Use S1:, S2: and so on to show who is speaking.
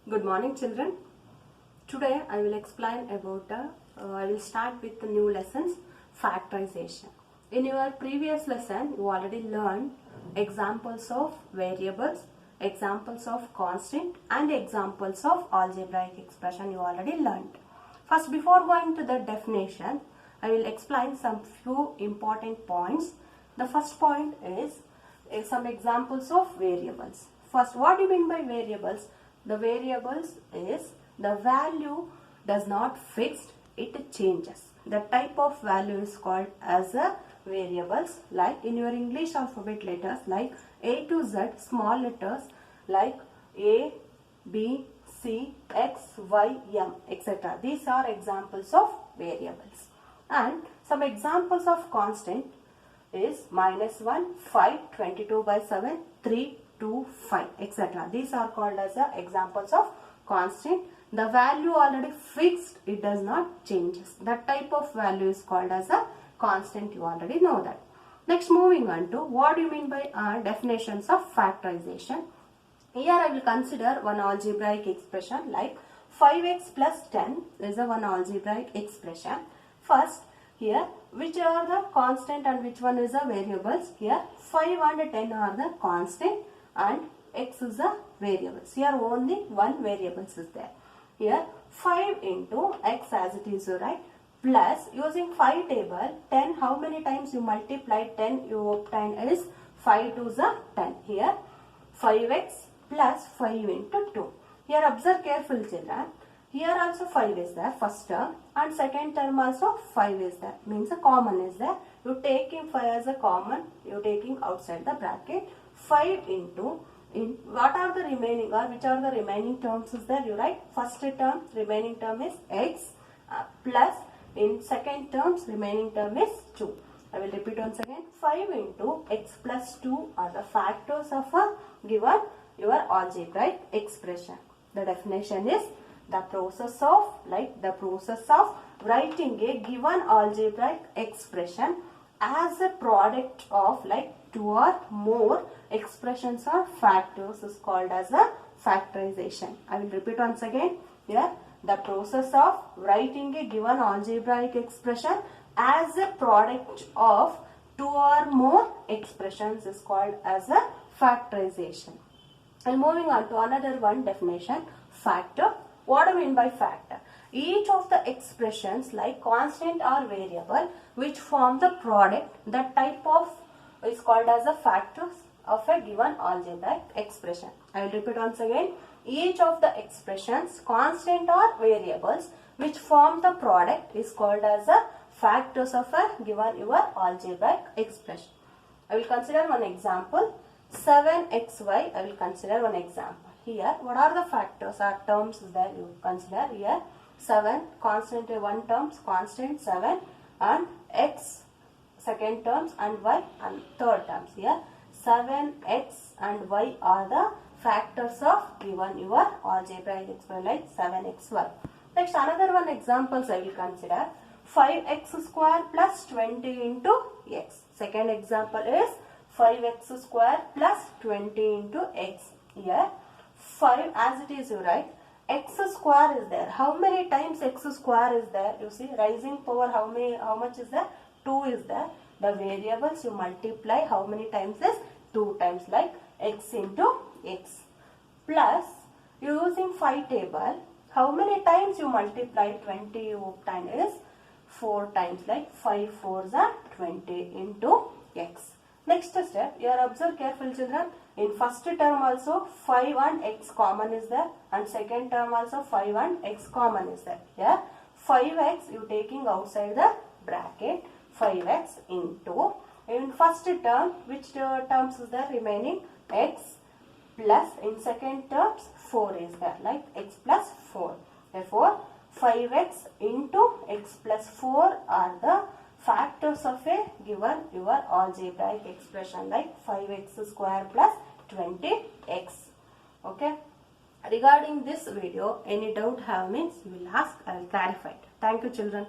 S1: Good morning, children. Today I will explain about I will start with the new lessons, factorization. In your previous lesson you already learned examples of variables, examples of constant and examples of algebraic expression you already learned. First, before going to the definition, I will explain some few important points. The first point is some examples of variables. First, what do you mean by variables? The variables is the value does not fixed, it changes. The type of value is called as a variables, like in your English alphabet letters like A to Z, small letters like A, B, C, X, Y, M, etc. These are examples of variables. And some examples of constant is -1, 5, 22/7, 3, 2, 5, etc. These are called as examples of constant. The value already fixed, it does not changes. That type of value is called as a constant. You already know that. Next, moving on to what do you mean by definitions of factorization. Here I will consider one algebraic expression like 5x plus 10 is a one algebraic expression. First, here which are the constant and which one is a variables. Here 5 and 10 are the constant and x is a variables. Here only one variables is there. Here 5 into x as it is, right, plus using 5 table 10, how many times you multiply 10 you obtain is 5 to the 10. Here 5x plus 5 into 2. Here observe careful, children. Here also 5 is there, first term, and second term also 5 is there, means a common is there. You taking 5 as a common, you taking outside the bracket. 5 into, what are the remaining or which are the remaining terms is there, you write first term, remaining term is x plus in second terms remaining term is 2. I will repeat once again. 5 into x plus 2 are the factors of a given your algebraic expression. The definition is the process of writing a given algebraic expression as a product of like two or more expressions or factors is called as a factorization. I will repeat once again. Here, the process of writing a given algebraic expression as a product of two or more expressions is called as a factorization. And moving on to another one definition, factor. What do I mean by factor? Each of the expressions like constant or variable which form the product, that type of is called as a factors of a given algebraic expression. I will repeat once again. Each of the expressions, constant or variables which form the product is called as a factors of a given your algebraic expression. I will consider one example. 7xy, I will consider one example. Here, what are the factors or terms that you consider? Here, 7, constant 1 terms, constant 7, and x second terms and y and third terms. Here, 7x and y are the factors of given your algebraic expression like 7xy. Next, another one examples I will consider. 5x square plus 20 into x. Second example is 5x square plus 20 into x. Here 5 as it is, you write x square is there. How many times x square is there? You see rising power, how much is there? 2 is there. The variables you multiply, how many times is 2 times, like x into x, plus using 5 table, how many times you multiply 20 you obtain is 4 times, like 5 4s are 20 into x. Next step, you are observe careful, children. In first term also 5 and x common is there, and second term also 5 and x common is there. Here 5x you taking outside the bracket, 5x into, in first term which terms is there remaining, x plus in second terms 4 is there, like x plus 4. Therefore 5x into x plus 4 are the factors of a given your algebraic expression like 5x square plus 20x. Okay. Regarding this video, any doubt have means you will ask, I will clarify it. Thank you, children.